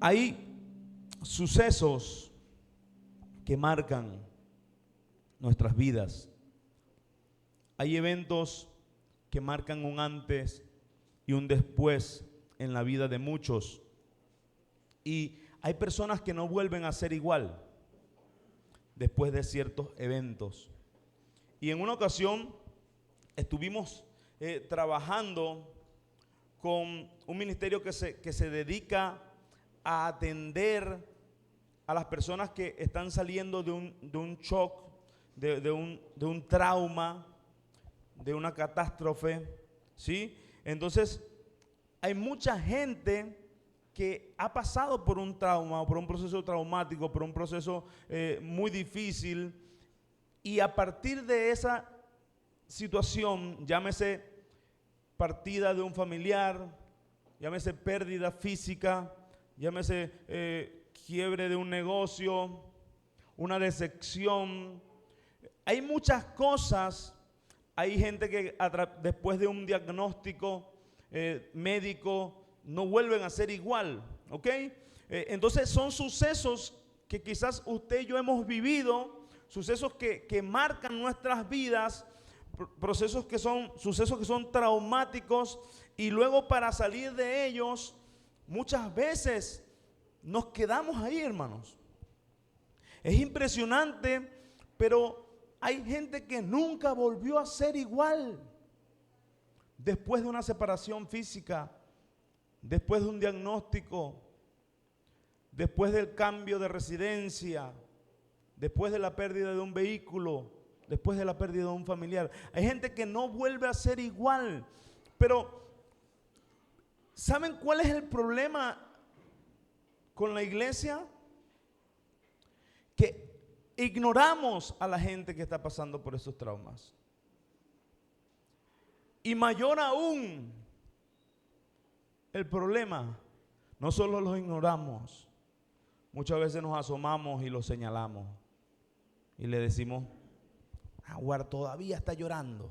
Hay sucesos que marcan nuestras vidas. Hay eventos que marcan un antes y un después en la vida de muchos. Y hay personas que no vuelven a ser igual después de ciertos eventos. Y en una ocasión estuvimos trabajando con un ministerio que se dedica a atender a las personas que están saliendo de un shock, de un trauma, de una catástrofe, ¿sí? Entonces, hay mucha gente que ha pasado por un trauma, por un proceso traumático, por un proceso muy difícil, y a partir de esa situación, llámese partida de un familiar, llámese pérdida física, llámese quiebre de un negocio, una decepción. Hay muchas cosas. Hay gente que después de un diagnóstico médico no vuelven a ser igual, ¿ok? Entonces son sucesos que quizás usted y yo hemos vivido, sucesos que marcan nuestras vidas, sucesos que son traumáticos, y luego para salir de ellos muchas veces nos quedamos ahí, hermanos. Es impresionante, pero hay gente que nunca volvió a ser igual después de una separación física, después de un diagnóstico, después del cambio de residencia, después de la pérdida de un vehículo, después de la pérdida de un familiar. Hay gente que no vuelve a ser igual. Pero ¿saben cuál es el problema con la iglesia? Que ignoramos a la gente que está pasando por esos traumas. Y mayor aún, el problema, no solo los ignoramos, muchas veces nos asomamos y los señalamos y le decimos: Aguar, todavía está llorando,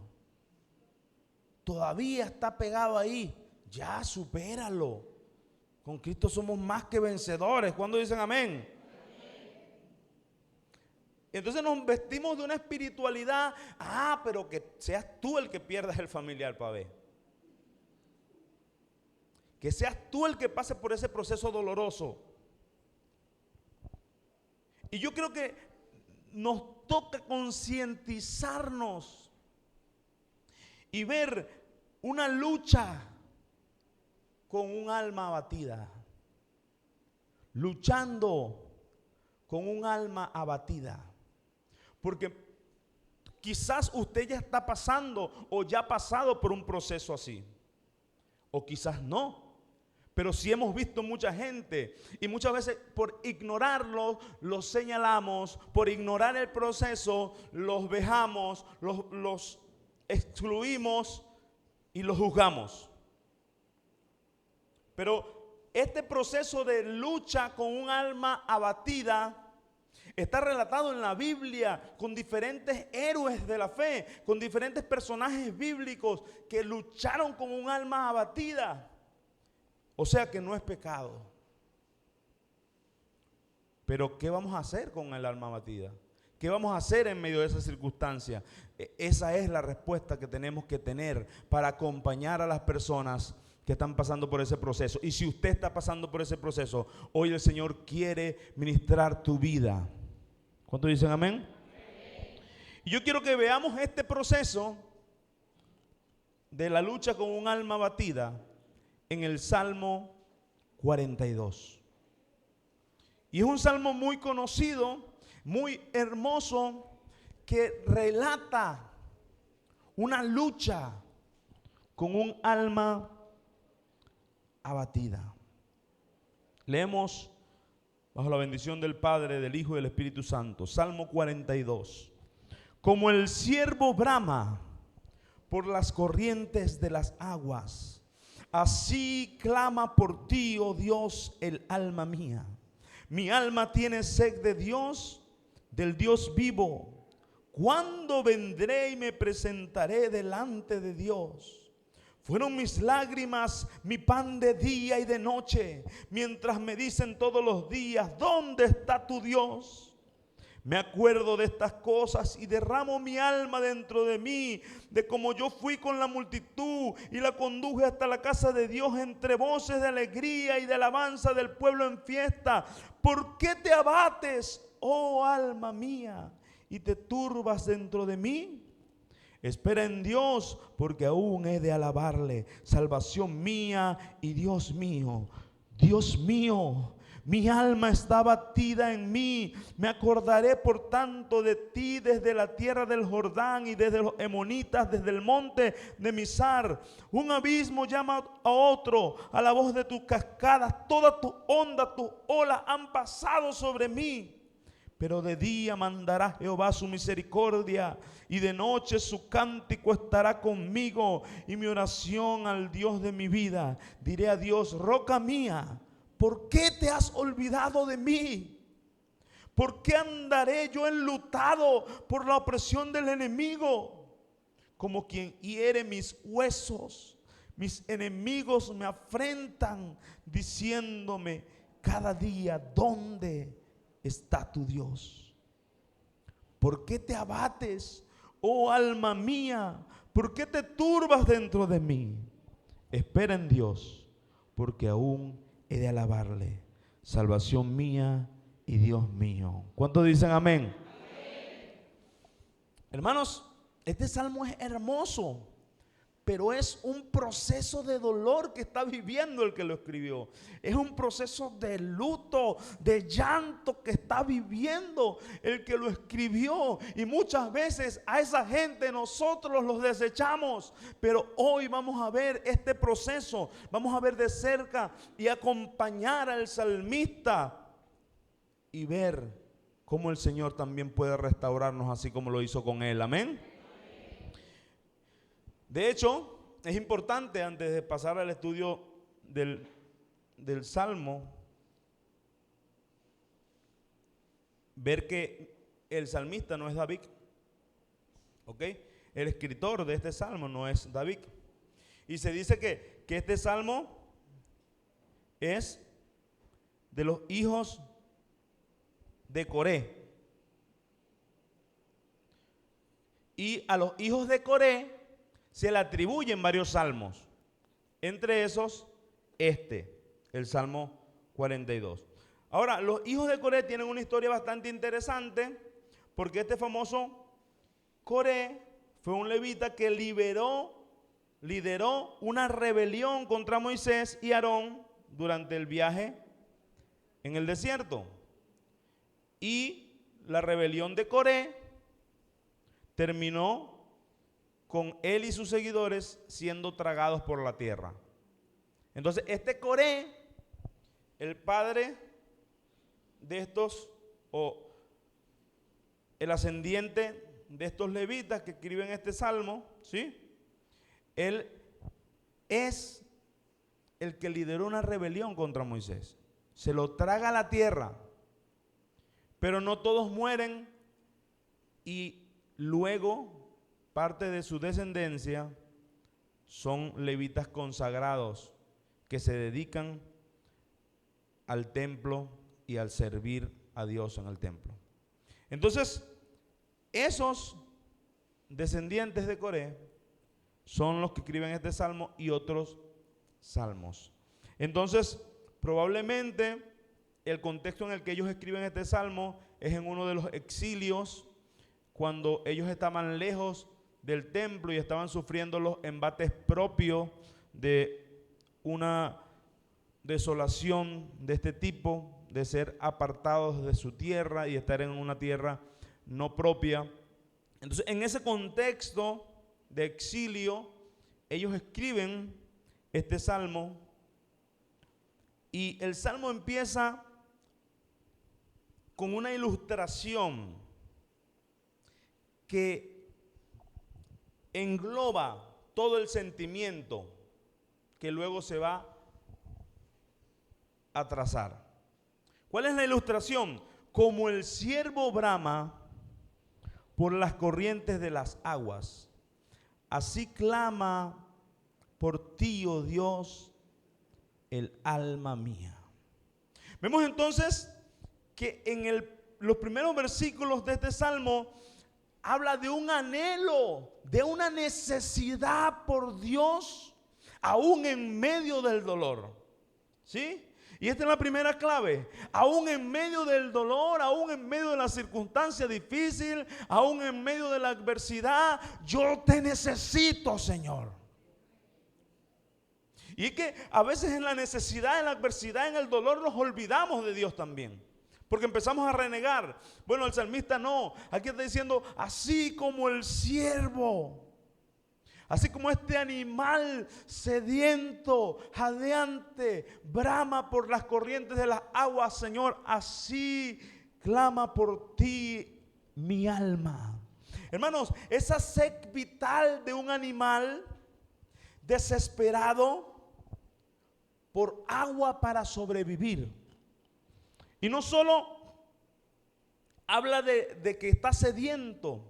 todavía está pegado ahí, ya supéralo, con Cristo somos más que vencedores. ¿Cuándo dicen amén? Entonces nos vestimos de una espiritualidad, pero que seas tú el que pierdas el familiar para ver. Que seas tú el que pase por ese proceso doloroso. Y yo creo que nos toca concientizarnos y ver una lucha con un alma abatida. Luchando con un alma abatida. Porque quizás usted ya está pasando o ya ha pasado por un proceso así. O quizás no. Pero sí hemos visto mucha gente, y muchas veces por ignorarlos los señalamos, por ignorar el proceso los vejamos, los excluimos y los juzgamos. Pero este proceso de lucha con un alma abatida está relatado en la Biblia con diferentes héroes de la fe, con diferentes personajes bíblicos que lucharon con un alma abatida. O sea que no es pecado. Pero ¿qué vamos a hacer con el alma abatida? ¿Qué vamos a hacer en medio de esa circunstancia? Esa es la respuesta que tenemos que tener para acompañar a las personas que están pasando por ese proceso. Y si usted está pasando por ese proceso, hoy el Señor quiere ministrar tu vida. ¿Cuántos dicen amén? Y yo quiero que veamos este proceso de la lucha con un alma abatida en el Salmo 42. Y es un salmo muy conocido, muy hermoso, que relata una lucha con un alma abatida. Leemos bajo la bendición del Padre, del Hijo y del Espíritu Santo. Salmo 42. Como el ciervo brama por las corrientes de las aguas, así clama por ti, oh Dios, el alma mía. Mi alma tiene sed de Dios, del Dios vivo. ¿Cuándo vendré y me presentaré delante de Dios? Fueron mis lágrimas mi pan de día y de noche, mientras me dicen todos los días, ¿dónde está tu Dios? Me acuerdo de estas cosas y derramo mi alma dentro de mí, de cómo yo fui con la multitud y la conduje hasta la casa de Dios entre voces de alegría y de alabanza del pueblo en fiesta. ¿Por qué te abates, oh alma mía, y te turbas dentro de mí? Espera en Dios, porque aún he de alabarle, salvación mía y Dios mío. Dios mío, mi alma está batida en mí. Me acordaré por tanto de ti desde la tierra del Jordán y desde los Emonitas, desde el monte de Mizar. Un abismo llama a otro a la voz de tus cascadas. Todas tus ondas, tus olas han pasado sobre mí. Pero de día mandará Jehová su misericordia y de noche su cántico estará conmigo y mi oración al Dios de mi vida. Diré a Dios, roca mía, ¿por qué te has olvidado de mí? ¿Por qué andaré yo enlutado por la opresión del enemigo? Como quien hiere mis huesos, mis enemigos me afrentan diciéndome cada día, ¿dónde está tu Dios? ¿Por qué te abates, oh alma mía? ¿Por qué te turbas dentro de mí? Espera en Dios, porque aún he de alabarle, salvación mía y Dios mío. ¿Cuántos dicen amén? Amén. Hermanos, este salmo es hermoso, pero es un proceso de dolor que está viviendo el que lo escribió. Es un proceso de luto, de llanto que está viviendo el que lo escribió. Y muchas veces a esa gente nosotros los desechamos. Pero hoy vamos a ver este proceso. Vamos a ver de cerca y acompañar al salmista y ver cómo el Señor también puede restaurarnos así como lo hizo con él. Amén. De hecho, es importante antes de pasar al estudio del Salmo, ver que el salmista no es David, ¿ok? El escritor de este Salmo no es David. Y se dice que este Salmo es de los hijos de Coré. Y a los hijos de Coré se le atribuyen varios salmos, entre esos el Salmo 42. Ahora, los hijos de Coré tienen una historia bastante interesante, porque este famoso Coré fue un levita que lideró una rebelión contra Moisés y Aarón durante el viaje en el desierto. Y la rebelión de Coré terminó con él y sus seguidores siendo tragados por la tierra. Entonces, Coré, el padre de estos, o el ascendiente de estos levitas que escriben este salmo, ¿sí? Él es el que lideró una rebelión contra Moisés. Se lo traga a la tierra, pero no todos mueren y luego parte de su descendencia son levitas consagrados que se dedican al templo y al servir a Dios en el templo. Entonces, esos descendientes de Coré son los que escriben este salmo y otros salmos. Entonces, probablemente el contexto en el que ellos escriben este salmo es en uno de los exilios, cuando ellos estaban lejos del templo y estaban sufriendo los embates propios de una desolación de este tipo, de ser apartados de su tierra y estar en una tierra no propia. Entonces, en ese contexto de exilio, ellos escriben este salmo, y el salmo empieza con una ilustración que engloba todo el sentimiento que luego se va a trazar. ¿Cuál es la ilustración? Como el ciervo brama por las corrientes de las aguas, así clama por ti, oh Dios, el alma mía. Vemos entonces que en los primeros versículos de este salmo habla de un anhelo, de una necesidad por Dios, aún en medio del dolor. ¿Sí? Y esta es la primera clave. Aún en medio del dolor, aún en medio de la circunstancia difícil, aún en medio de la adversidad, yo te necesito, Señor. Y es que a veces en la necesidad, en la adversidad, en el dolor nos olvidamos de Dios también. Porque empezamos a renegar. Bueno, el salmista no. Aquí está diciendo, así como el siervo, así como este animal sediento, jadeante, brama por las corrientes de las aguas, Señor, así clama por ti mi alma. Hermanos, esa sed vital de un animal desesperado por agua para sobrevivir. Y no solo habla de que está sediento,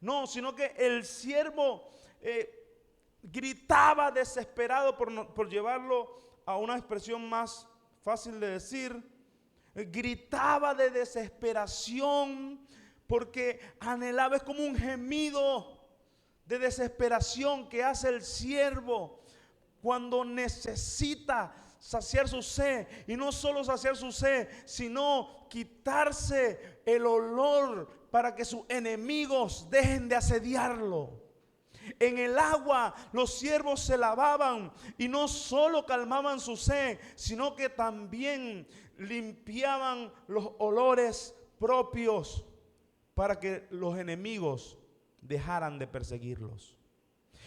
no, sino que el siervo gritaba desesperado, por llevarlo a una expresión más fácil de decir, gritaba de desesperación porque anhelaba, es como un gemido de desesperación que hace el siervo cuando necesita saciar su sed, y no solo saciar su sed, sino quitarse el olor para que sus enemigos dejen de asediarlo. En el agua los siervos se lavaban y no solo calmaban su sed, sino que también limpiaban los olores propios para que los enemigos dejaran de perseguirlos.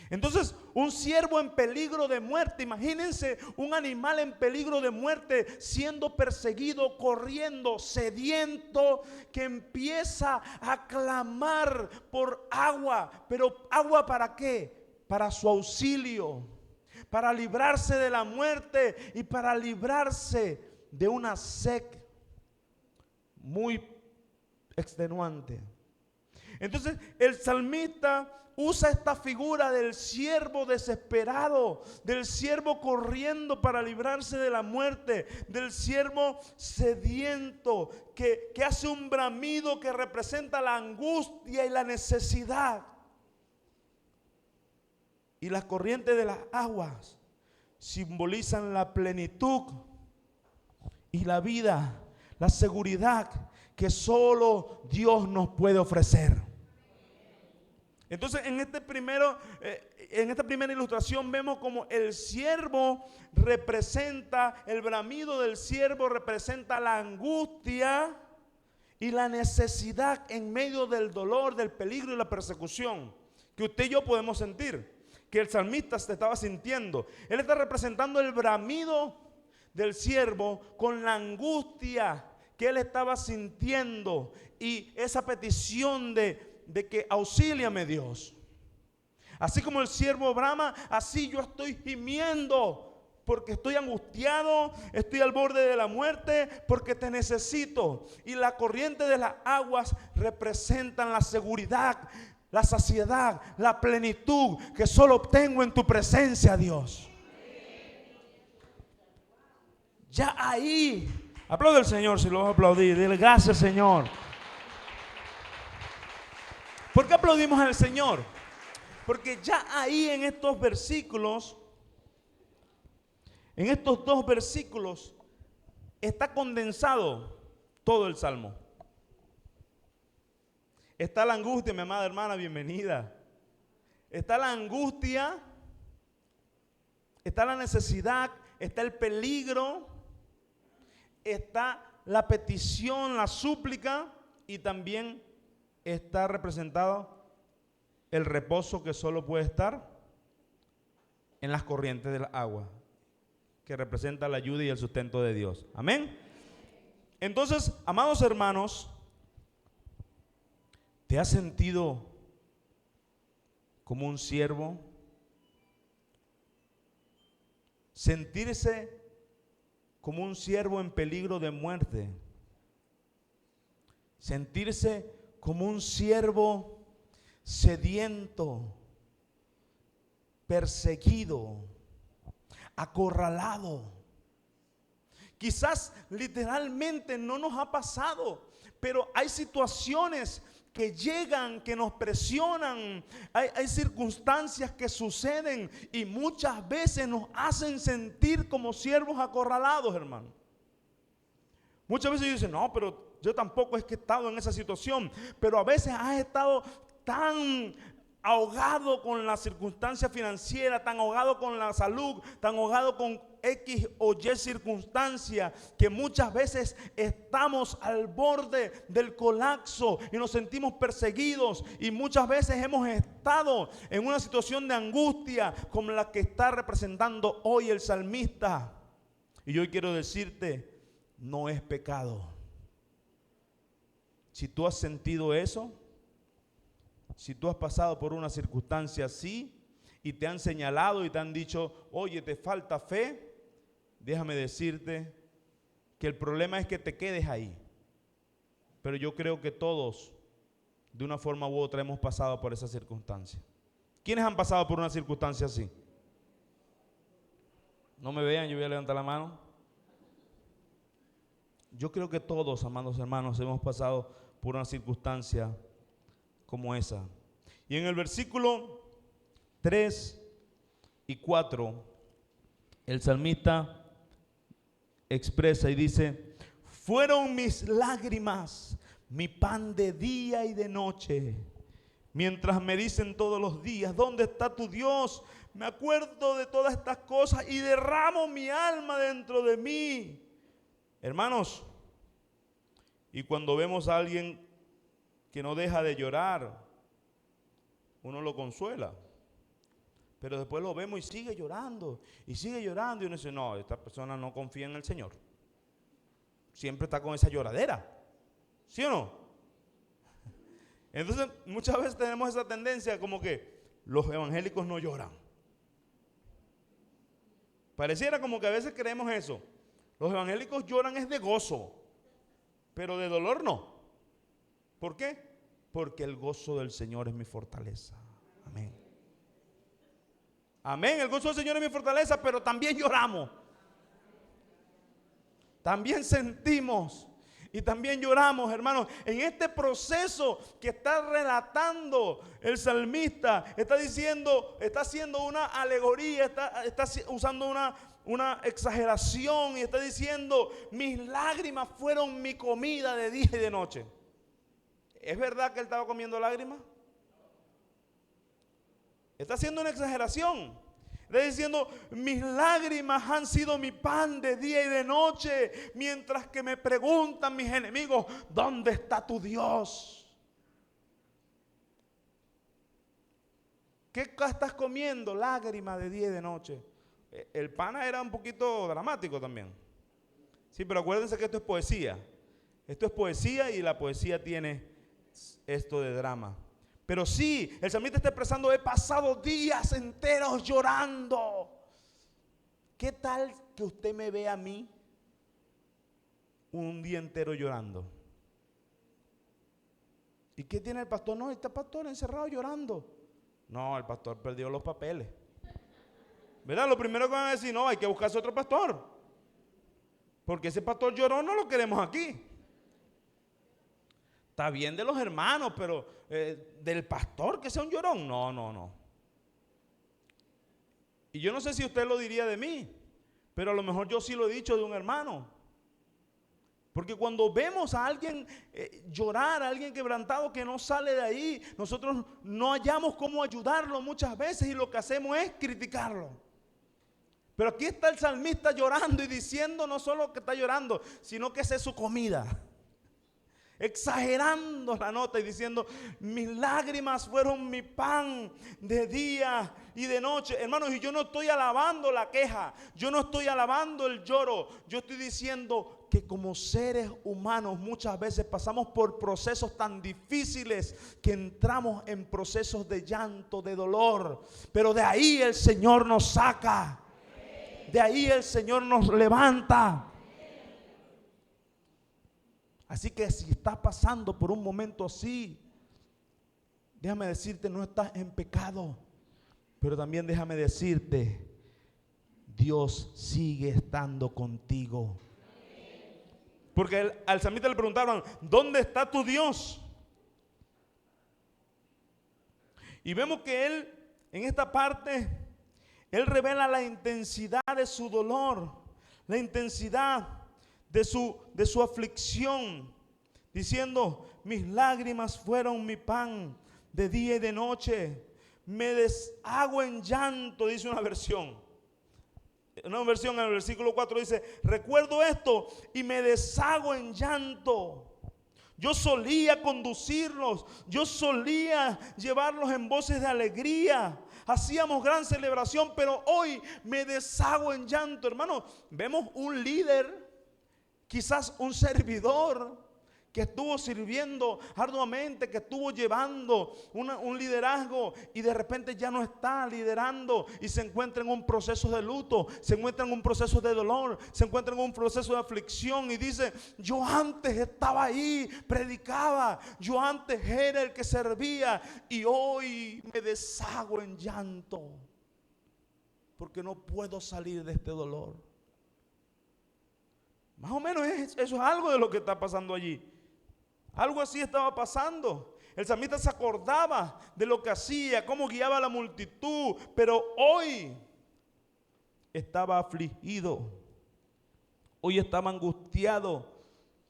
Entonces, un siervo en peligro de muerte, imagínense un animal en peligro de muerte siendo perseguido, corriendo, sediento, que empieza a clamar por agua. ¿Pero agua para qué? Para su auxilio, para librarse de la muerte y para librarse de una sed muy extenuante. Entonces, el salmista usa esta figura del siervo desesperado, del siervo corriendo para librarse de la muerte, del siervo sediento que hace un bramido que representa la angustia y la necesidad. Y las corrientes de las aguas simbolizan la plenitud y la vida, la seguridad que solo Dios nos puede ofrecer. Entonces en esta primera ilustración vemos como el siervo representa, el bramido del siervo representa la angustia y la necesidad en medio del dolor, del peligro y la persecución que usted y yo podemos sentir, que el salmista se estaba sintiendo. Él está representando el bramido del siervo con la angustia que él estaba sintiendo y esa petición de que auxíliame Dios. Así como el siervo brama, así yo estoy gimiendo porque estoy angustiado, estoy al borde de la muerte, porque te necesito. Y la corriente de las aguas representan la seguridad, la saciedad, la plenitud que solo obtengo en tu presencia, Dios. Ya ahí, aplaude al Señor si lo vas a aplaudir, dile gracias, Señor. ¿Por qué aplaudimos al Señor? Porque ya ahí en estos versículos, en estos dos versículos, está condensado todo el Salmo. Está la angustia, mi amada hermana, bienvenida. Está la angustia, está la necesidad, está el peligro, está la petición, la súplica y también está representado el reposo que solo puede estar en las corrientes del agua, que representa la ayuda y el sustento de Dios. Amén. Entonces, amados hermanos, ¿te has sentido como un siervo? Sentirse como un siervo en peligro de muerte. Sentirse como un siervo sediento, perseguido, acorralado. Quizás literalmente no nos ha pasado, pero hay situaciones que llegan, que nos presionan, hay circunstancias que suceden y muchas veces nos hacen sentir como siervos acorralados, hermano. Muchas veces dicen, no, pero yo tampoco es que he estado en esa situación, pero a veces has estado tan ahogado con la circunstancia financiera, tan ahogado con la salud, tan ahogado con X o Y circunstancia, que muchas veces estamos al borde del colapso y nos sentimos perseguidos, y muchas veces hemos estado en una situación de angustia como la que está representando hoy el salmista. Y yo hoy quiero decirte, no es pecado. Si tú has sentido eso, si tú has pasado por una circunstancia así y te han señalado y te han dicho, oye, te falta fe, déjame decirte que el problema es que te quedes ahí. Pero yo creo que todos, de una forma u otra, hemos pasado por esa circunstancia. ¿Quiénes han pasado por una circunstancia así? No me vean, yo voy a levantar la mano. Yo creo que todos, amados hermanos, hemos pasado por una circunstancia como esa. Y en el versículo 3 y 4, el salmista expresa y dice, fueron mis lágrimas, mi pan de día y de noche, mientras me dicen todos los días, ¿dónde está tu Dios? Me acuerdo de todas estas cosas y derramo mi alma dentro de mí. Hermanos, y cuando vemos a alguien que no deja de llorar, uno lo consuela. Pero después lo vemos y sigue llorando, y uno dice, no, esta persona no confía en el Señor. Siempre está con esa lloradera, ¿sí o no? Entonces, muchas veces tenemos esa tendencia como que los evangélicos no lloran. Pareciera como que a veces creemos eso. Los evangélicos lloran es de gozo, pero de dolor no. ¿Por qué? Porque el gozo del Señor es mi fortaleza. Amén. Amén, el gozo del Señor es mi fortaleza, pero también lloramos. También sentimos y también lloramos, hermanos. En este proceso que está relatando el salmista, está diciendo, está haciendo una alegoría, está usando una exageración y está diciendo, mis lágrimas fueron mi comida de día y de noche. ¿Es verdad que él estaba comiendo lágrimas? Está haciendo una exageración. Está diciendo, mis lágrimas han sido mi pan de día y de noche, mientras que me preguntan mis enemigos, ¿dónde está tu Dios? ¿Qué estás comiendo? Lágrimas de día y de noche. El pana era un poquito dramático también. Sí, pero acuérdense que esto es poesía. Esto es poesía y la poesía tiene esto de drama. Pero sí, el salmista está expresando, he pasado días enteros llorando. ¿Qué tal que usted me ve a mí un día entero llorando? ¿Y qué tiene el pastor? No, está el pastor encerrado llorando. No, el pastor perdió los papeles. ¿Verdad? Lo primero que van a decir, no, hay que buscarse otro pastor. Porque ese pastor lloró, no lo queremos aquí. Está bien de los hermanos, pero del pastor que sea un llorón, no. Y yo no sé si usted lo diría de mí, pero a lo mejor yo sí lo he dicho de un hermano. Porque cuando vemos a alguien llorar, a alguien quebrantado que no sale de ahí, nosotros no hallamos cómo ayudarlo muchas veces y lo que hacemos es criticarlo. Pero aquí está el salmista llorando y diciendo no solo que está llorando, sino que esa es su comida. Exagerando la nota y diciendo, mis lágrimas fueron mi pan de día y de noche. Hermanos, y yo no estoy alabando la queja, yo no estoy alabando el lloro, yo estoy diciendo que como seres humanos muchas veces pasamos por procesos tan difíciles que entramos en procesos de llanto, de dolor, pero de ahí el Señor nos saca, de ahí el Señor nos levanta. Así que si estás pasando por un momento así, déjame decirte, no estás en pecado. Pero también déjame decirte, Dios sigue estando contigo. Porque al salmista le preguntaron, ¿dónde está tu Dios? Y vemos que él, en esta parte, él revela la intensidad de su dolor, la intensidad de su aflicción, diciendo, mis lágrimas fueron mi pan de día y de noche, me deshago en llanto, dice una versión. Una versión en el versículo 4 dice, recuerdo esto y me deshago en llanto. Yo solía conducirlos, yo solía llevarlos en voces de alegría, hacíamos gran celebración, pero hoy me deshago en llanto. Hermano, vemos un líder, quizás un servidor, que estuvo sirviendo arduamente, que estuvo llevando un liderazgo y de repente ya no está liderando y se encuentra en un proceso de luto, se encuentra en un proceso de dolor, se encuentra en un proceso de aflicción y dice, yo antes estaba ahí, predicaba, yo antes era el que servía y hoy me deshago en llanto porque no puedo salir de este dolor. Más o menos eso es algo de lo que está pasando allí. Algo así estaba pasando. El salmista se acordaba de lo que hacía, cómo guiaba a la multitud, pero hoy estaba afligido. Hoy estaba angustiado.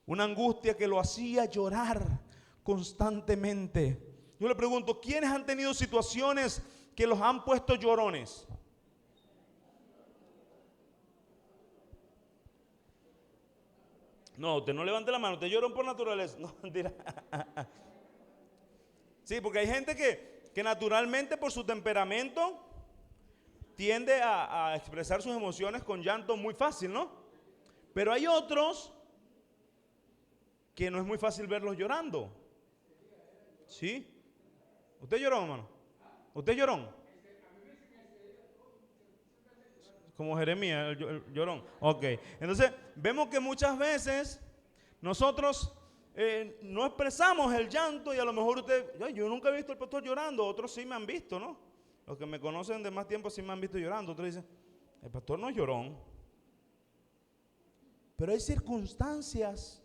Una angustia que lo hacía llorar constantemente. Yo le pregunto, ¿quiénes han tenido situaciones que los han puesto llorones? No, usted no levante la mano, usted lloran por naturaleza. No, mentira. Sí, porque hay gente que naturalmente por su temperamento tiende a expresar sus emociones con llanto muy fácil, ¿no? Pero hay otros que no es muy fácil verlos llorando. ¿Sí? ¿Usted lloró, hermano? ¿Usted lloró? Como Jeremías, el llorón. Ok, entonces vemos que muchas veces nosotros no expresamos el llanto y a lo mejor yo nunca he visto al pastor llorando, otros sí me han visto, ¿no? Los que me conocen de más tiempo sí me han visto llorando, otros dicen, el pastor no es llorón. Pero hay circunstancias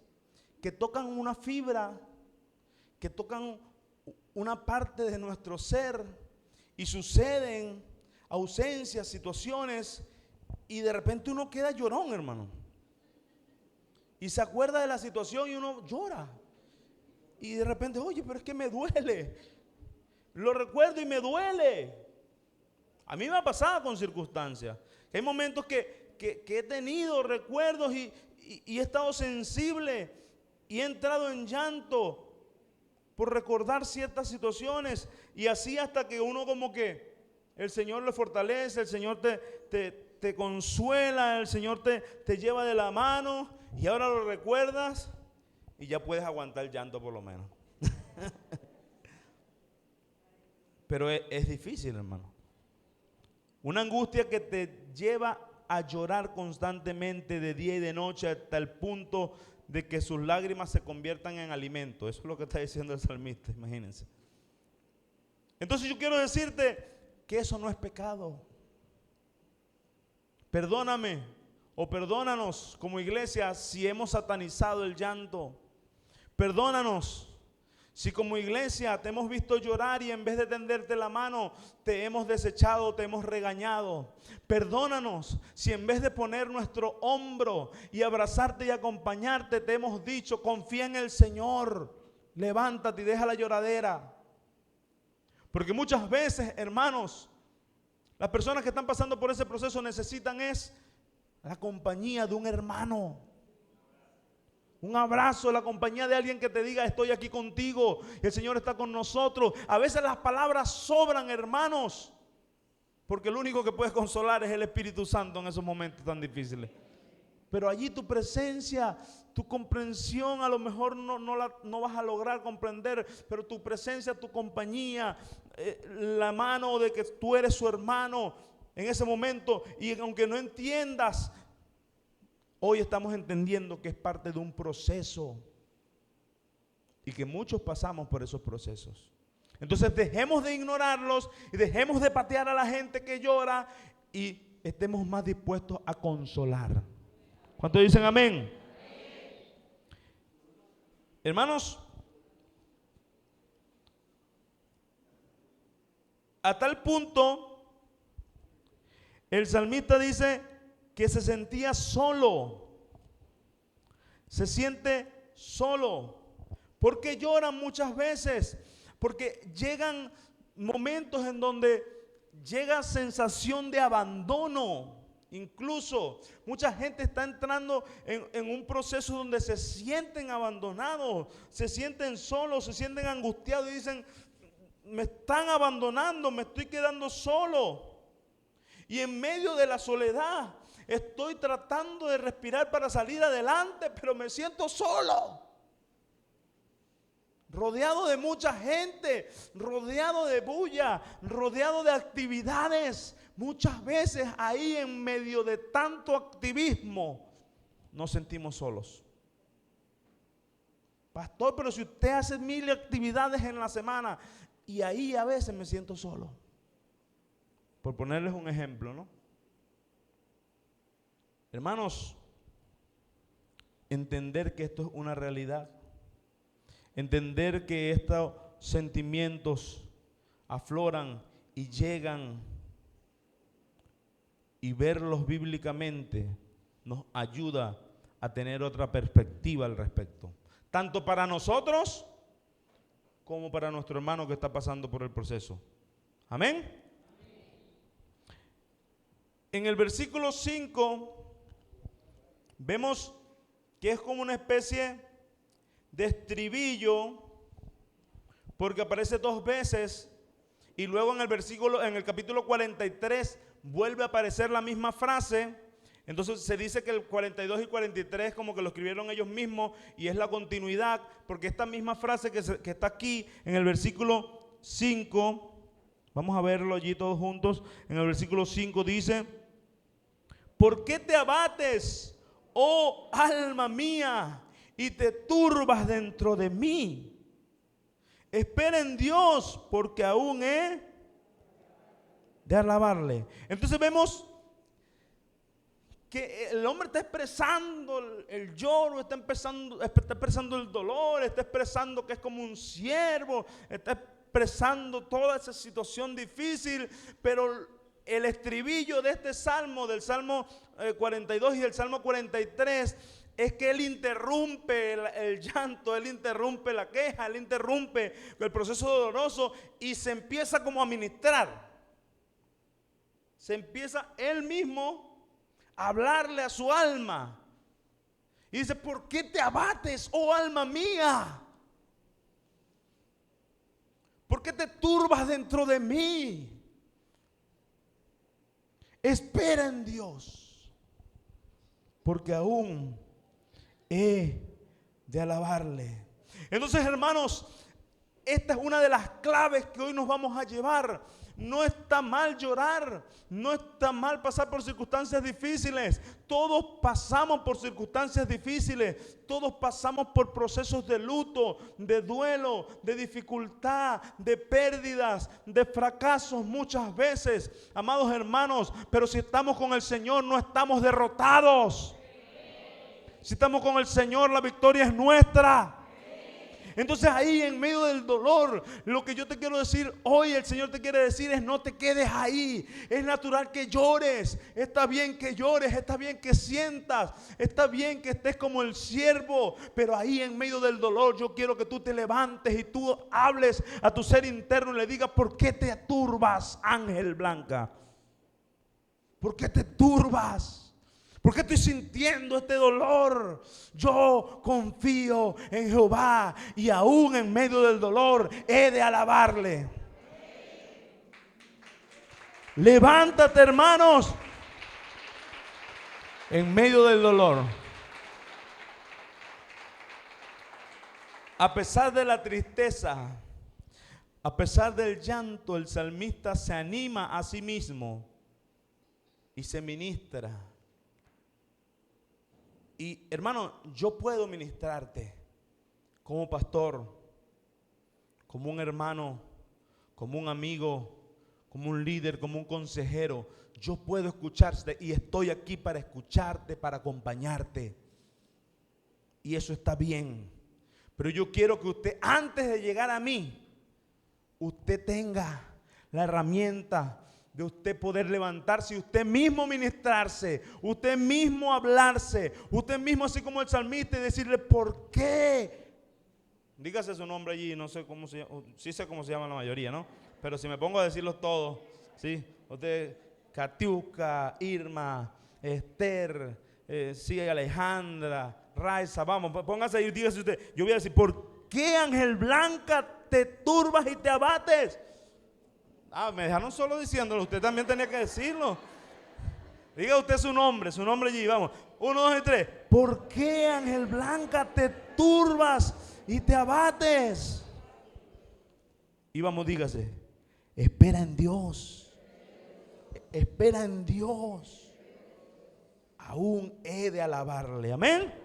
que tocan una fibra, que tocan una parte de nuestro ser y suceden ausencias, situaciones. Y de repente uno queda llorón, hermano. Y se acuerda de la situación y uno llora. Y de repente, oye, pero es que me duele. Lo recuerdo y me duele. A mí me ha pasado con circunstancias. Hay momentos que he tenido recuerdos y he estado sensible y he entrado en llanto por recordar ciertas situaciones. Y así hasta que uno como que el Señor le fortalece, el Señor te consuela, el Señor te lleva de la mano y ahora lo recuerdas y ya puedes aguantar el llanto por lo menos. Pero es difícil, hermano. Una angustia que te lleva a llorar constantemente de día y de noche hasta el punto de que sus lágrimas se conviertan en alimento. Eso es lo que está diciendo el salmista, imagínense. Entonces yo quiero decirte que eso no es pecado. Perdóname o perdónanos como iglesia si hemos satanizado el llanto. Perdónanos si como iglesia te hemos visto llorar y en vez de tenderte la mano te hemos desechado, te hemos regañado. Perdónanos si en vez de poner nuestro hombro y abrazarte y acompañarte te hemos dicho, confía en el Señor, levántate y deja la lloradera. Porque muchas veces, hermanos, las personas que están pasando por ese proceso necesitan es la compañía de un hermano. Un abrazo, la compañía de alguien que te diga, estoy aquí contigo, el Señor está con nosotros. A veces las palabras sobran, hermanos, porque el único que puede consolar es el Espíritu Santo en esos momentos tan difíciles. Pero allí tu presencia, tu comprensión, a lo mejor no vas a lograr comprender, pero tu presencia, tu compañía, la mano de que tú eres su hermano en ese momento, y aunque no entiendas, hoy estamos entendiendo que es parte de un proceso y que muchos pasamos por esos procesos. Entonces dejemos de ignorarlos y dejemos de patear a la gente que llora y estemos más dispuestos a consolar. ¿Cuántos dicen amén? Hermanos, a tal punto, el salmista dice que se sentía solo. Se siente solo. ¿Por qué lloran muchas veces? Porque llegan momentos en donde llega sensación de abandono. Incluso mucha gente está entrando en un proceso donde se sienten abandonados, se sienten solos, se sienten angustiados y dicen, me están abandonando, me estoy quedando solo. Y en medio de la soledad estoy tratando de respirar para salir adelante, pero me siento solo. Rodeado de mucha gente, rodeado de bulla, rodeado de actividades. Muchas veces ahí en medio de tanto activismo nos sentimos solos. Pastor, pero si usted hace 1000 actividades en la semana y ahí a veces me siento solo. Por ponerles un ejemplo, ¿no? Hermanos, entender que esto es una realidad. Entender que estos sentimientos afloran y llegan y verlos bíblicamente nos ayuda a tener otra perspectiva al respecto. Tanto para nosotros como para nuestro hermano que está pasando por el proceso. Amén. En el versículo 5 vemos que es como una especie de estribillo, porque aparece 2 veces y luego en el capítulo 43 vuelve a aparecer la misma frase. Entonces se dice que el 42 y 43 como que lo escribieron ellos mismos y es la continuidad, porque esta misma frase que está aquí en el versículo 5, vamos a verlo allí todos juntos. En el versículo 5 dice: ¿por qué te abates, oh alma mía, y te turbas dentro de mí? Espera en Dios, porque aún he de alabarle. Entonces vemos que el hombre está expresando el lloro, está expresando el dolor, está expresando que es como un siervo, está expresando toda esa situación difícil, pero el estribillo de este salmo, del Salmo 42 y del Salmo 43, es que él interrumpe el llanto, él interrumpe la queja, él interrumpe el proceso doloroso y se empieza como a ministrar. Se empieza él mismo a hablarle a su alma. Y dice: ¿por qué te abates, oh alma mía? ¿Por qué te turbas dentro de mí? Espera en Dios, porque aún he de alabarle. Entonces, hermanos, esta es una de las claves que hoy nos vamos a llevar. No está mal llorar, no está mal pasar por circunstancias difíciles. Todos pasamos por circunstancias difíciles, todos pasamos por procesos de luto, de duelo, de dificultad, de pérdidas, de fracasos muchas veces, amados hermanos. Pero si estamos con el Señor, no estamos derrotados. Si estamos con el Señor, la victoria es nuestra. Entonces ahí en medio del dolor, lo que yo te quiero decir hoy, el Señor te quiere decir es: no te quedes ahí. Es natural que llores, está bien que llores, está bien que sientas, está bien que estés como el siervo, pero ahí en medio del dolor yo quiero que tú te levantes y tú hables a tu ser interno y le digas: ¿por qué te turbas, Ángel Blanca? ¿Por qué te turbas? ¿Por qué estoy sintiendo este dolor? Yo confío en Jehová y aún en medio del dolor he de alabarle. Levántate, hermanos, en medio del dolor. A pesar de la tristeza, a pesar del llanto, el salmista se anima a sí mismo y se ministra. Y hermano, yo puedo ministrarte como pastor, como un hermano, como un amigo, como un líder, como un consejero, yo puedo escucharte y estoy aquí para escucharte, para acompañarte. Y eso está bien. Pero yo quiero que usted, antes de llegar a mí, usted tenga la herramienta de usted poder levantarse y usted mismo ministrarse, usted mismo hablarse, usted mismo así como el salmista y decirle ¿por qué? Dígase su nombre allí, no sé cómo se llama, sí sé cómo se llama la mayoría, ¿no? Pero si me pongo a decirlos todos, ¿sí? Usted, Catiusca, Irma, Esther, sigue Alejandra, Raiza, vamos, póngase ahí y dígase usted, yo voy a decir, ¿por qué Ángel Blanca te turbas y te abates? Me dejaron solo diciéndolo, usted también tenía que decirlo. Diga usted su nombre allí, vamos. 1, 2 y 3. ¿Por qué Ángel Blanca te turbas y te abates? Y vamos, dígase, espera en Dios. Espera en Dios. Aún he de alabarle. Amén.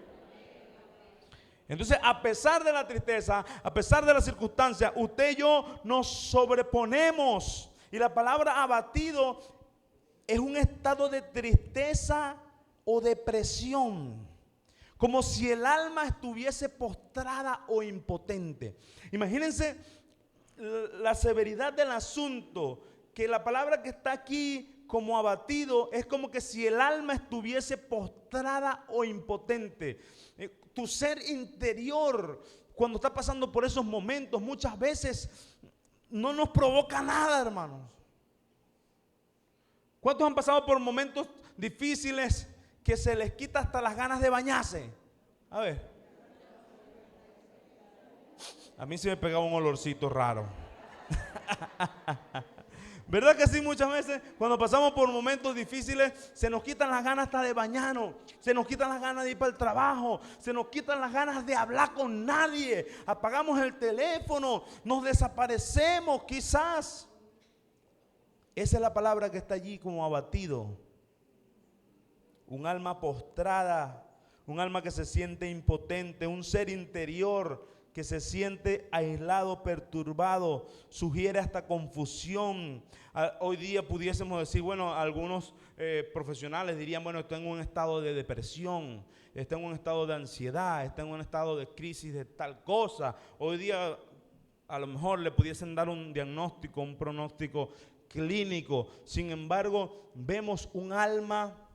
Entonces, a pesar de la tristeza, a pesar de las circunstancias, usted y yo nos sobreponemos. Y la palabra abatido es un estado de tristeza o depresión, como si el alma estuviese postrada o impotente. Imagínense la severidad del asunto, que la palabra que está aquí como abatido es como que si el alma estuviese postrada o impotente. Tu ser interior, cuando está pasando por esos momentos, muchas veces no nos provoca nada, hermanos. ¿Cuántos han pasado por momentos difíciles que se les quita hasta las ganas de bañarse? A ver. A mí se me pegaba un olorcito raro. ¿Verdad que sí? Muchas veces cuando pasamos por momentos difíciles se nos quitan las ganas hasta de bañarnos, se nos quitan las ganas de ir para el trabajo, se nos quitan las ganas de hablar con nadie, apagamos el teléfono, nos desaparecemos quizás. Esa es la palabra que está allí como abatido. Un alma postrada, un alma que se siente impotente, un ser interior que se siente aislado, perturbado, sugiere hasta confusión. Hoy día pudiésemos decir, bueno, algunos profesionales dirían, bueno, está en un estado de depresión, está en un estado de ansiedad, está en un estado de crisis de tal cosa. Hoy día a lo mejor le pudiesen dar un diagnóstico, un pronóstico clínico. Sin embargo, vemos un alma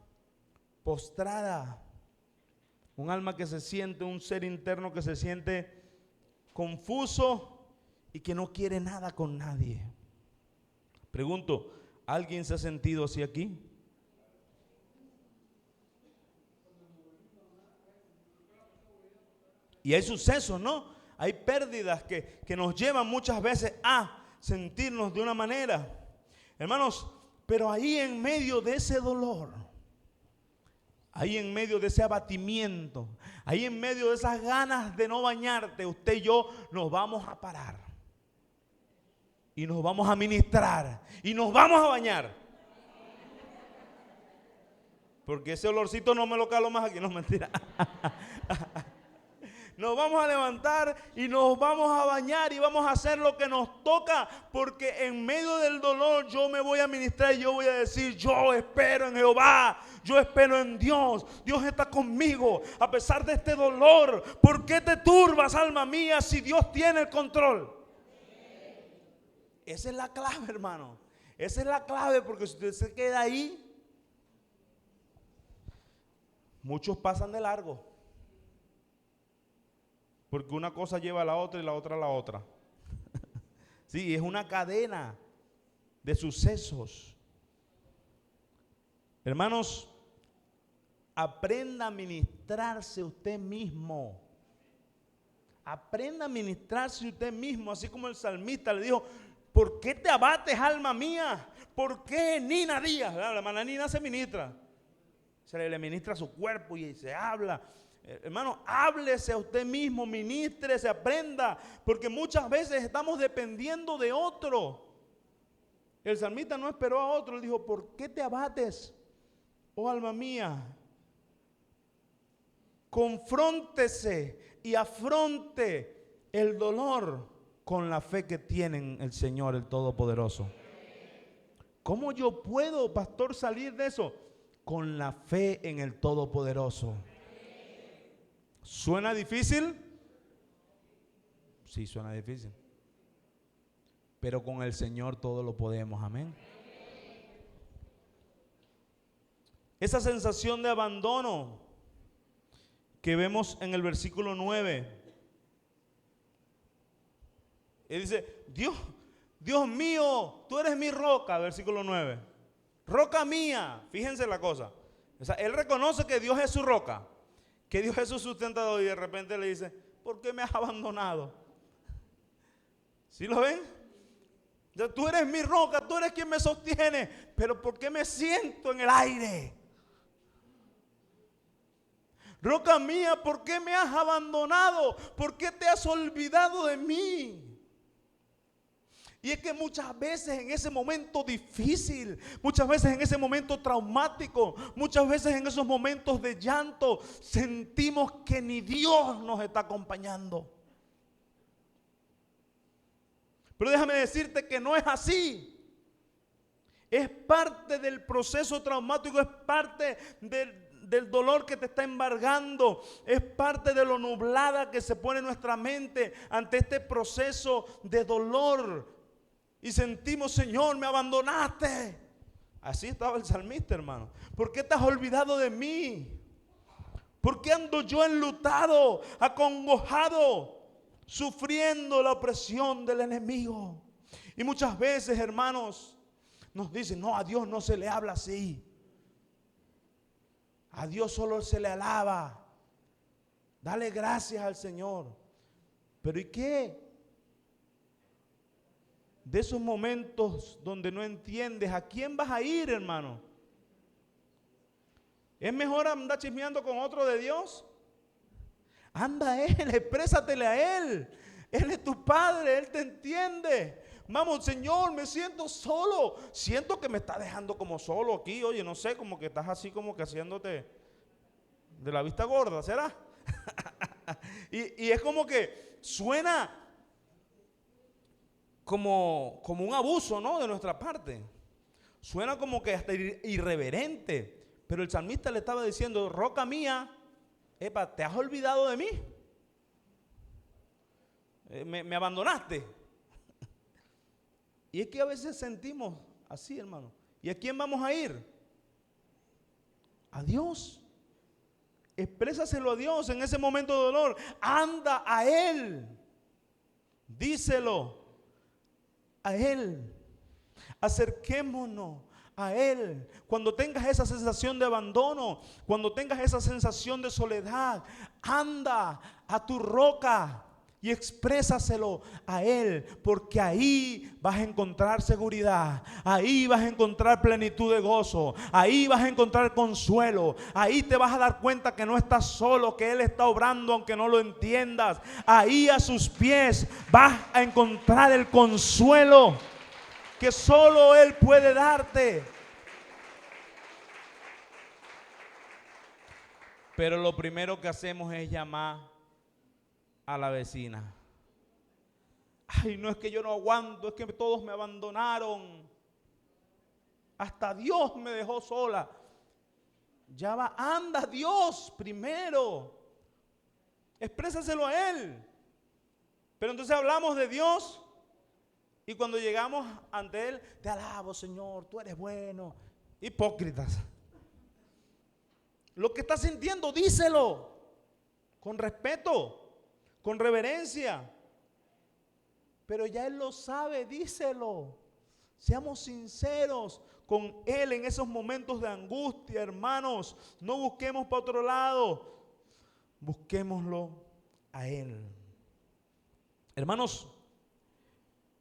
postrada, un alma que se siente, un ser interno que se siente confuso y que no quiere nada con nadie. Pregunto, ¿alguien se ha sentido así aquí? Y hay sucesos, ¿no? Hay pérdidas que nos llevan muchas veces a sentirnos de una manera. Hermanos, pero ahí en medio de ese dolor, ahí en medio de ese abatimiento, ahí en medio de esas ganas de no bañarte, usted y yo nos vamos a parar. Y nos vamos a ministrar. Y nos vamos a bañar. Porque ese olorcito no me lo calo más aquí, no, mentira. Nos vamos a levantar y nos vamos a bañar y vamos a hacer lo que nos toca, porque en medio del dolor yo me voy a ministrar y yo voy a decir, yo espero en Jehová, yo espero en Dios, Dios está conmigo a pesar de este dolor. ¿Por qué te turbas, alma mía, si Dios tiene el control? Esa es la clave, hermano. Esa es la clave, porque si usted se queda ahí, muchos pasan de largo. Porque una cosa lleva a la otra y la otra a la otra. Sí, es una cadena de sucesos. Hermanos, aprenda a ministrarse usted mismo. Aprenda a ministrarse usted mismo, así como el salmista le dijo, ¿por qué te abates, alma mía? ¿Por qué Nina Díaz? La hermana Nina se ministra. Se le ministra su cuerpo y se habla. Hermano, háblese a usted mismo, ministrese, aprenda, porque muchas veces estamos dependiendo de otro. El salmista no esperó a otro, él dijo, ¿por qué te abates, oh alma mía? Confróntese y afronte el dolor con la fe que tiene en el Señor, el Todopoderoso. ¿Cómo yo puedo, pastor, salir de eso? Con la fe en el Todopoderoso. ¿Suena difícil? Sí, suena difícil. Pero con el Señor todo lo podemos, amén. Esa sensación de abandono que vemos en el versículo 9. Él dice, Dios mío, tú eres mi roca, versículo 9. Roca mía, fíjense la cosa. O sea, él reconoce que Dios es su roca, que Dios es su sustentador, y de repente le dice, ¿por qué me has abandonado? ¿Sí lo ven? Tú eres mi roca, tú eres quien me sostiene, pero ¿por qué me siento en el aire? Roca mía, ¿por qué me has abandonado? ¿Por qué te has olvidado de mí? Y es que muchas veces en ese momento difícil, muchas veces en ese momento traumático, muchas veces en esos momentos de llanto, sentimos que ni Dios nos está acompañando. Pero déjame decirte que no es así. Es parte del proceso traumático, es parte del dolor que te está embargando, es parte de lo nublada que se pone nuestra mente ante este proceso de dolor. Y sentimos, Señor, me abandonaste. Así estaba el salmista, hermano. ¿Por qué te has olvidado de mí? ¿Por qué ando yo enlutado, acongojado, sufriendo la opresión del enemigo? Y muchas veces, hermanos, nos dicen, no, a Dios no se le habla así. A Dios solo se le alaba. Dale gracias al Señor. Pero ¿y qué? De esos momentos donde no entiendes, ¿a quién vas a ir, hermano? ¿Es mejor andar chismeando con otro de Dios? Anda a Él, exprésatele a Él. Él es tu Padre, Él te entiende. Vamos, Señor, me siento solo. Siento que me está dejando como solo aquí. Oye, no sé, como que estás así como que haciéndote de la vista gorda, ¿será? y es como que suena como un abuso, ¿no? De nuestra parte. Suena como que hasta irreverente. Pero el salmista le estaba diciendo, roca mía, epa, ¿te has olvidado de mí? Me abandonaste. Y es que a veces sentimos así, hermano. ¿Y a quién vamos a ir? A Dios. Exprésaselo a Dios en ese momento de dolor. Anda a Él. Díselo a Él. Acerquémonos a Él. Cuando tengas esa sensación de abandono, cuando tengas esa sensación de soledad, anda a tu roca y exprésaselo a Él, porque ahí vas a encontrar seguridad, ahí vas a encontrar plenitud de gozo, ahí vas a encontrar consuelo, ahí te vas a dar cuenta que no estás solo, que Él está obrando aunque no lo entiendas. Ahí a sus pies vas a encontrar el consuelo que solo Él puede darte. Pero lo primero que hacemos es llamar a la vecina. Ay, no es que yo no aguanto, es que todos me abandonaron. Hasta Dios me dejó sola. Ya va, anda Dios primero. Exprésaselo a Él. Pero entonces hablamos de Dios y cuando llegamos ante Él, te alabo, Señor, tú eres bueno. Hipócritas. Lo que estás sintiendo, díselo con respeto, con reverencia. Pero ya Él lo sabe, díselo. Seamos sinceros con Él en esos momentos de angustia, hermanos. No busquemos para otro lado. Busquémoslo a Él. Hermanos,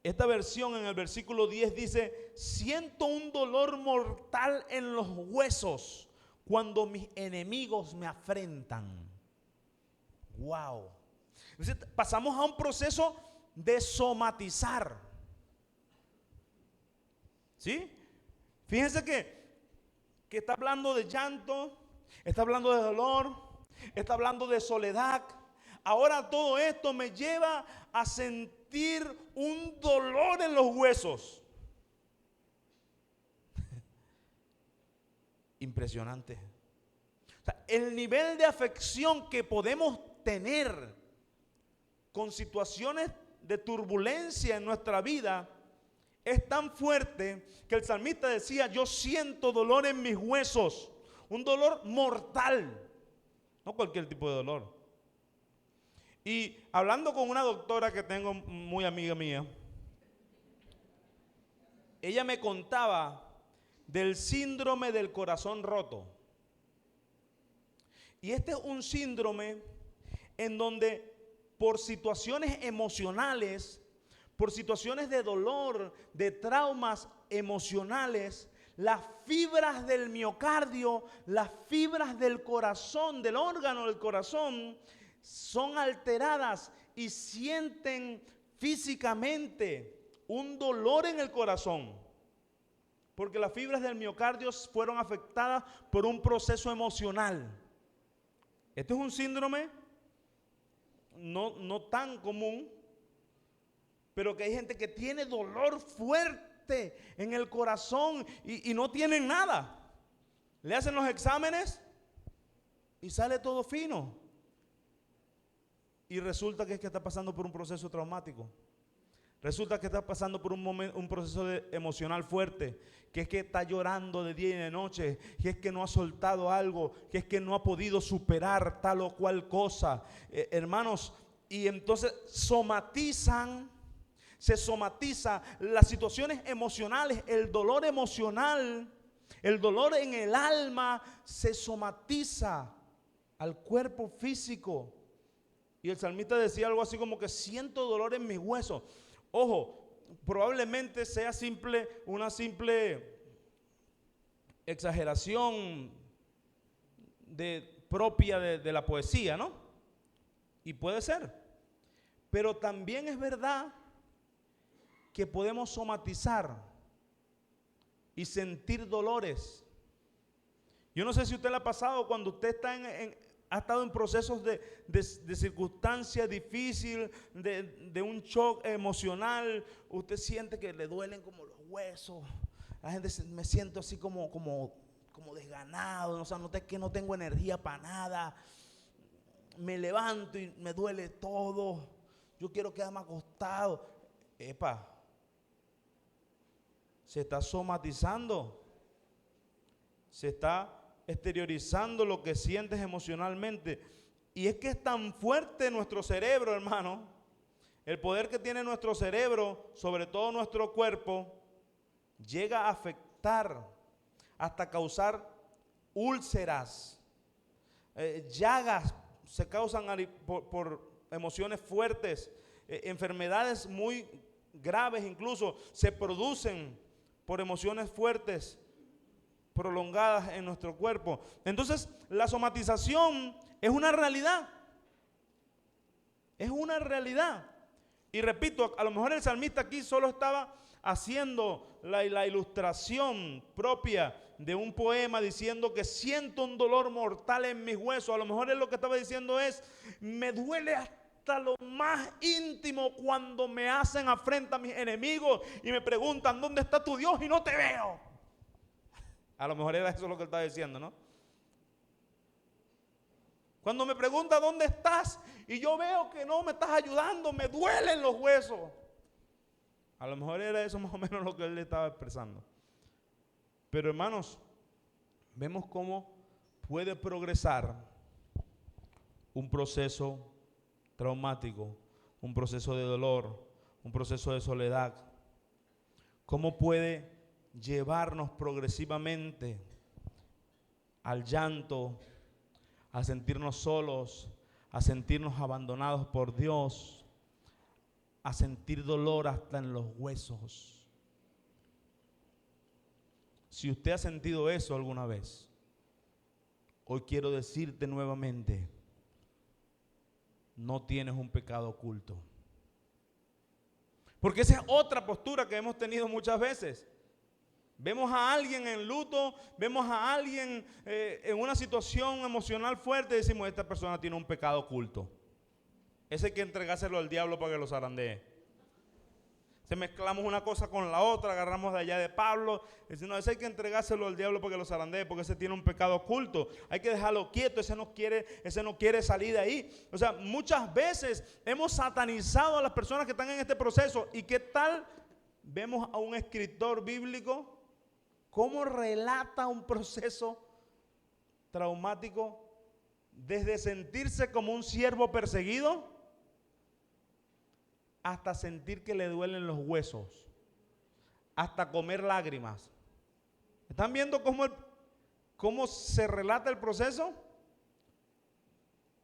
esta versión en el versículo 10 dice: siento un dolor mortal en los huesos cuando mis enemigos me afrentan. Wow. Entonces, pasamos a un proceso de somatizar. ¿Sí? Fíjense que está hablando de llanto, está hablando de dolor, está hablando de soledad. Ahora todo esto me lleva a sentir un dolor en los huesos. impresionante. O sea, el nivel de afección que podemos tener con situaciones de turbulencia en nuestra vida es tan fuerte que el salmista decía: yo siento dolor en mis huesos, un dolor mortal, no cualquier tipo de dolor. Y hablando con una doctora que tengo, muy amiga mía, ella me contaba del síndrome del corazón roto. Y este es un síndrome en donde por situaciones emocionales, por situaciones de dolor, de traumas emocionales, las fibras del miocardio, las fibras del corazón, del órgano del corazón, son alteradas y sienten físicamente un dolor en el corazón, porque las fibras del miocardio fueron afectadas por un proceso emocional. Este es un síndrome no tan común, pero que hay gente que tiene dolor fuerte en el corazón y no tienen nada. Le hacen los exámenes y sale todo fino. Y resulta que es que está pasando por un proceso traumático. Resulta que está pasando por un proceso emocional fuerte, que es que está llorando de día y de noche, que es que no ha soltado algo, que es que no ha podido superar tal o cual cosa. Hermanos, y entonces se somatiza las situaciones emocionales, el dolor emocional, el dolor en el alma, se somatiza al cuerpo físico. Y el salmista decía algo así como que siento dolor en mis huesos. Ojo, probablemente sea una simple exageración propia de la poesía, ¿no? Y puede ser. Pero también es verdad que podemos somatizar y sentir dolores. Yo no sé si a usted le ha pasado cuando usted está ha estado en procesos de circunstancias difíciles, de un shock emocional. Usted siente que le duelen como los huesos. La gente me siento así como desganado. O sea, noté que no tengo energía para nada. Me levanto y me duele todo. Yo quiero quedarme acostado. Epa, se está somatizando. Se está exteriorizando lo que sientes emocionalmente. Y es que es tan fuerte nuestro cerebro, hermano, el poder que tiene nuestro cerebro, sobre todo nuestro cuerpo, llega a afectar hasta causar úlceras, llagas se causan por emociones fuertes, enfermedades muy graves incluso se producen por emociones fuertes prolongadas en nuestro cuerpo. Entonces, la somatización es una realidad. Es una realidad. Y repito, a lo mejor el salmista aquí solo estaba haciendo la ilustración propia de un poema diciendo que siento un dolor mortal en mis huesos. A lo mejor él lo que estaba diciendo es: me duele hasta lo más íntimo cuando me hacen afrenta a mis enemigos y me preguntan ¿dónde está tu Dios? Y no te veo. A lo mejor era eso lo que él estaba diciendo, ¿no? Cuando me pregunta ¿dónde estás? Y yo veo que no me estás ayudando, me duelen los huesos. A lo mejor era eso más o menos lo que él le estaba expresando. Pero hermanos, vemos cómo puede progresar un proceso traumático, un proceso de dolor, un proceso de soledad. Cómo puede llevarnos progresivamente al llanto, a sentirnos solos, a sentirnos abandonados por Dios, a sentir dolor hasta en los huesos. Si usted ha sentido eso alguna vez, hoy quiero decirte nuevamente: no tienes un pecado oculto. Porque esa es otra postura que hemos tenido muchas veces. Vemos a alguien en luto, vemos a alguien en una situación emocional fuerte y decimos: esta persona tiene un pecado oculto. Ese hay que entregárselo al diablo para que lo zarandee. Se mezclamos una cosa con la otra, agarramos de allá de Pablo. Dice, no, ese hay que entregárselo al diablo porque lo zarandee, porque ese tiene un pecado oculto. Hay que dejarlo quieto, ese no quiere salir de ahí. O sea, muchas veces hemos satanizado a las personas que están en este proceso. ¿Y qué tal? Vemos a un escritor bíblico cómo relata un proceso traumático desde sentirse como un siervo perseguido hasta sentir que le duelen los huesos, hasta comer lágrimas. ¿Están viendo cómo se relata el proceso?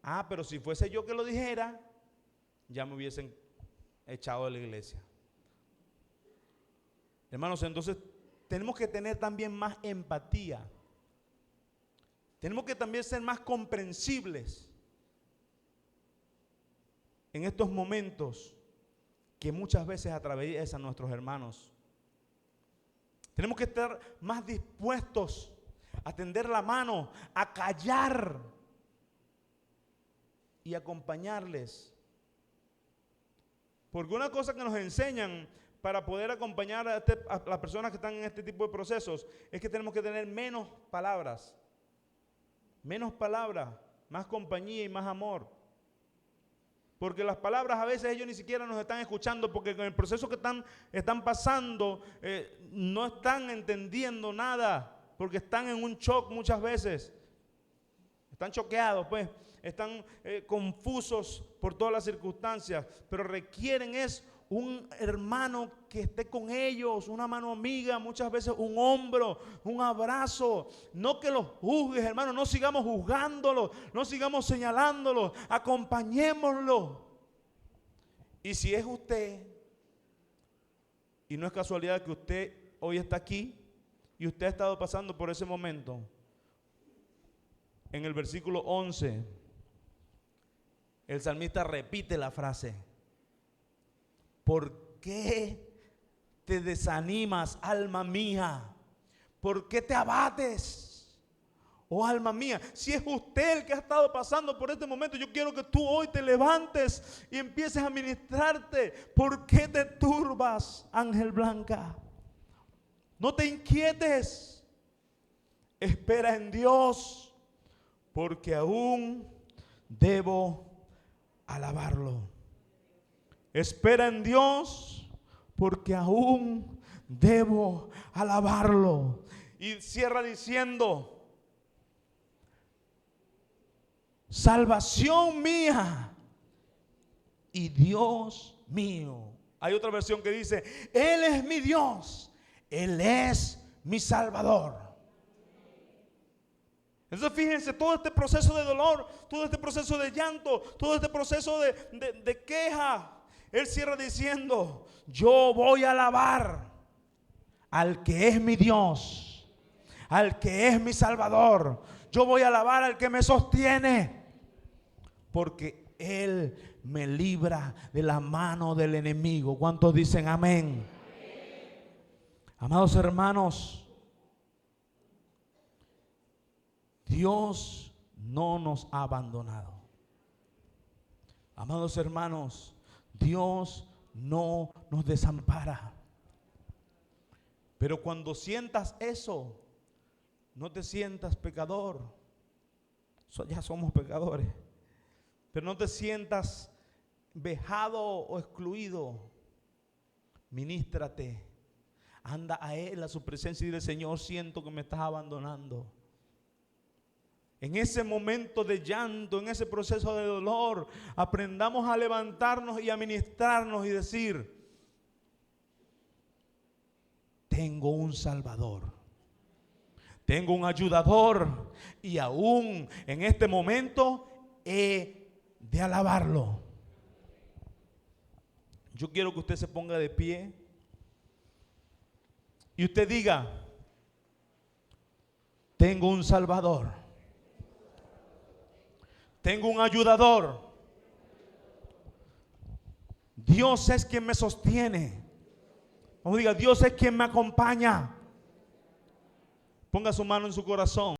Ah, pero si fuese yo que lo dijera, ya me hubiesen echado de la iglesia. Hermanos, entonces tenemos que tener también más empatía. Tenemos que también ser más comprensibles en estos momentos que muchas veces atraviesan nuestros hermanos. Tenemos que estar más dispuestos a tender la mano, a callar y acompañarles. Porque una cosa que nos enseñan para poder acompañar a las personas que están en este tipo de procesos es que tenemos que tener menos palabras, más compañía y más amor. Porque las palabras a veces ellos ni siquiera nos están escuchando, porque con el proceso que están pasando no están entendiendo nada, porque están en un shock muchas veces. Están choqueados, pues, están confusos por todas las circunstancias, pero requieren un hermano que esté con ellos, una mano amiga, muchas veces un hombro, un abrazo. No que los juzgues, hermano, no sigamos juzgándolos, no sigamos señalándolos, acompañémoslo. Y si es usted, y no es casualidad que usted hoy está aquí y usted ha estado pasando por ese momento, en el versículo 11, el salmista repite la frase: ¿por qué te desanimas, alma mía? ¿Por qué te abates, oh alma mía? Si es usted el que ha estado pasando por este momento, yo quiero que tú hoy te levantes y empieces a ministrarte. ¿Por qué te turbas, Ángel Blanca? No te inquietes. Espera en Dios, porque aún debo alabarlo. Espera en Dios, porque aún debo alabarlo. Y cierra diciendo: salvación mía y Dios mío. Hay otra versión que dice: Él es mi Dios, Él es mi Salvador. Entonces fíjense, todo este proceso de dolor, todo este proceso de llanto, todo este proceso de queja, él cierra diciendo: yo voy a alabar al que es mi Dios, al que es mi Salvador. Yo voy a alabar al que me sostiene, porque Él me libra de la mano del enemigo. ¿Cuántos dicen amén? Amados hermanos, Dios no nos ha abandonado. Amados hermanos, Dios no nos desampara. Pero cuando sientas eso, no te sientas pecador. Ya somos pecadores. Pero no te sientas vejado o excluido. Ministrate. Anda a Él, a su presencia, y dile: Señor, siento que me estás abandonando. En ese momento de llanto, en ese proceso de dolor, aprendamos a levantarnos y a ministrarnos y decir: tengo un Salvador, tengo un ayudador, y aún en este momento he de alabarlo. Yo quiero que usted se ponga de pie y usted diga: tengo un Salvador, tengo un ayudador. Dios es quien me sostiene. Vamos, diga: Dios es quien me acompaña. Ponga su mano en su corazón.